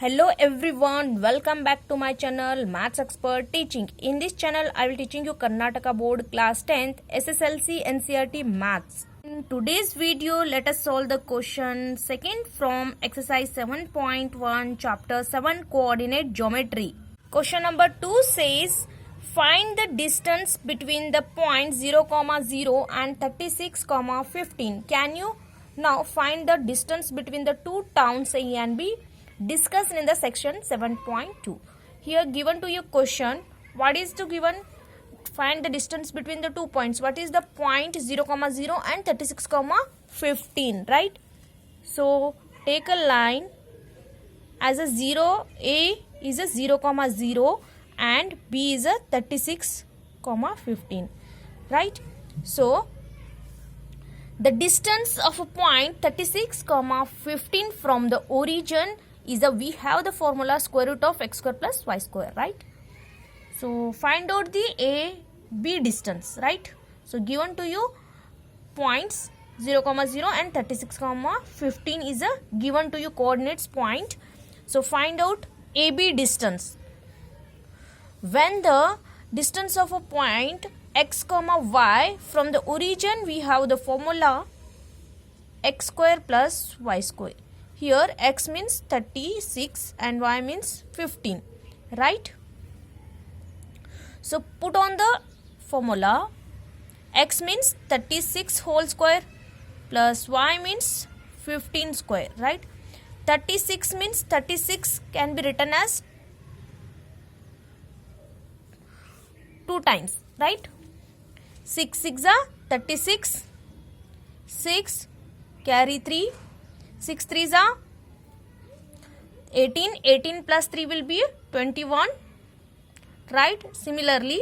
Hello everyone, welcome back to my channel Maths Expert Teaching. In this channel, I will teaching you Karnataka Board Class 10th SSLC NCERT Maths. In today's video, let us solve the question second from exercise 7.1 chapter 7 coordinate geometry. Question number 2 says find the distance between the points 0, 0 and 36, 15. Can you now find the distance between the two towns A and B? Discussed in the section 7.2. Here given to you question, what is to given? Find the distance between the 2 points. What is the point 0, 0 and 36, 15, right? So take a line as a 0, A is a 0, 0 and B is a 36, 15, right? So the distance of a point 36, 15 from the origin is we have the formula square root of x square plus y square, right? So find out the A, B distance, right? So given to you points 0, 0 and 36, 15 is a given to you coordinates point. So find out AB distance. When the distance of a point x, y from the origin, we have the formula x square plus y square. Here x means 36 and y means 15, right? So put on the formula. X means 36 whole square plus y means 15 square, right? 36 means 36 can be written as 2 times, right? 6 6 are 36, 6 carry 3, 6 3s are 18, 18 plus 3 will be 21, right? Similarly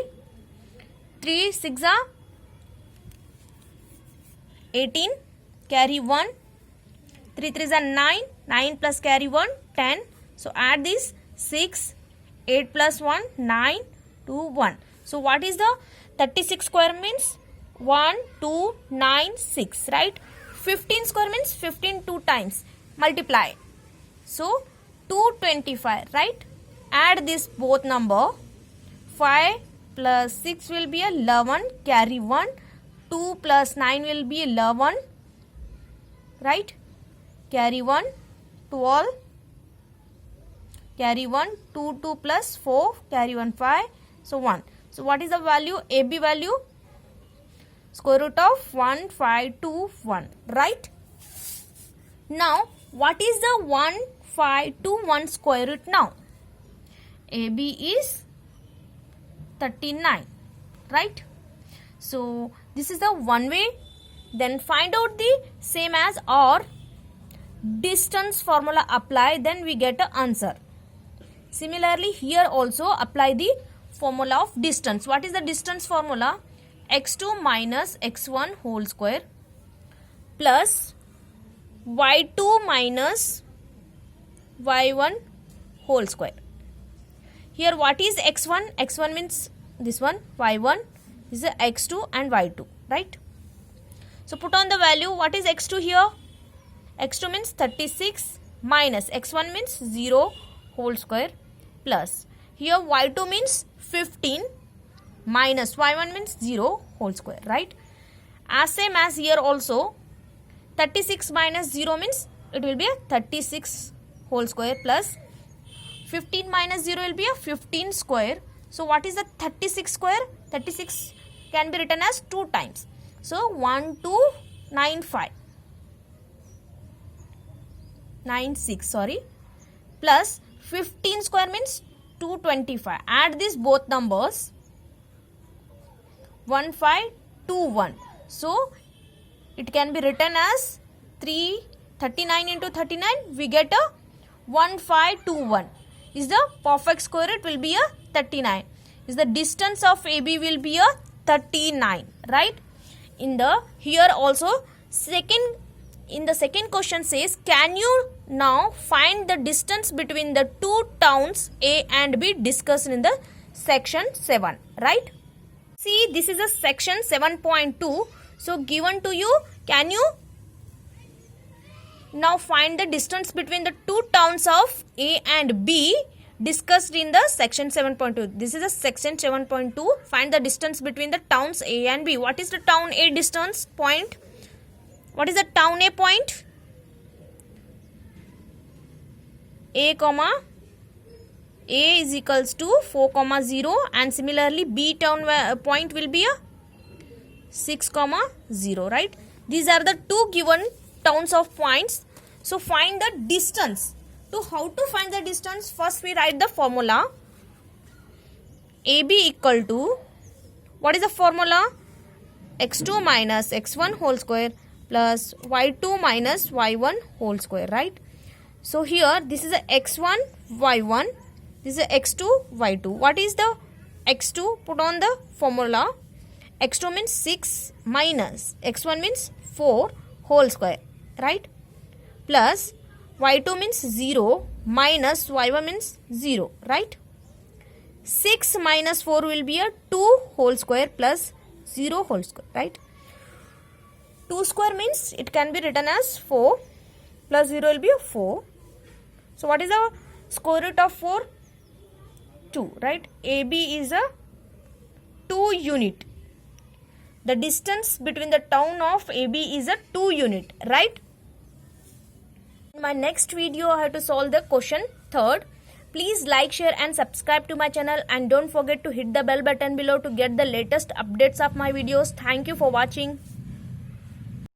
3 6 are 18, carry 1, 3 3s are 9, 9 plus carry 1, 10. So add this 6, 8 plus 1, 9, 2, 1. So what is the 36 square means? 1, 2, 9, 6, right? 15 square means 15 2 times. Multiply. So 225, right? Add this both number. 5 plus 6 will be 11, carry 1. 2 plus 9 will be 11, right? Carry 1, 12. Carry 1, 2, 2 plus 4, carry 1, 5. So 1. So what is the value? AB value? Square root of 1521, right? Now what is the 1521 square root now? AB is 39, right? So this is the one way. Then find out the same as or distance formula apply, then we get an answer. Similarly here also apply the formula of distance. What is the distance formula? x2 minus x1 whole square plus y2 minus y1 whole square. Here what is x1? x1 means this one, y1 is the x2 and y2, right? So put on the value. What is x2 here? x2 means 36 minus x1 means 0 whole square plus here y2 means 15 minus y1 means 0 whole square, right? As same as here also 36 minus 0 means it will be a 36 whole square plus 15 minus 0 will be a 15 square. So what is the 36 square? 36 can be written as 2 times. So 1295 96, sorry, plus 15 square means 225. Add these both numbers. 1521. So it can be written as 39 into 39. We get a 1521. Is the perfect square root will be a 39. Is the distance of AB will be a 39, right? In the here also in the second question says can you now find the distance between the two towns A and B discussed in the section 7, right? See, this is a section 7.2. So given to you, can you Now find the distance between the two towns of A and B discussed in the section 7.2. This is a section 7.2. Find the distance between the towns A and B. What is the town A distance point? What is the town A point? A comma A is equals to 4 comma 0, and similarly B town point will be a 6 comma 0, right? These are the two given towns of points. So find the distance. So how to find the distance? First we write the formula. AB equal to, what is the formula? x2 minus x1 whole square plus y2 minus y1 whole square, right? So here this is a x1 y1, this is a x2 y2. What is the x2? Put on the formula. x2 means 6 minus x1 means 4 whole square, right? Plus y2 means 0 minus y1 means 0, right? 6 minus 4 will be a 2 whole square plus 0 whole square, right? 2 square means it can be written as 4 plus 0 will be a 4. So what is the square root of 4? 2, right? AB is a 2 unit. The distance between the town of AB is a 2 unit, right? In my next video, I have to solve the question 3rd. Please like, share and subscribe to my channel, and don't forget to hit the bell button below to get the latest updates of my videos. Thank you for watching.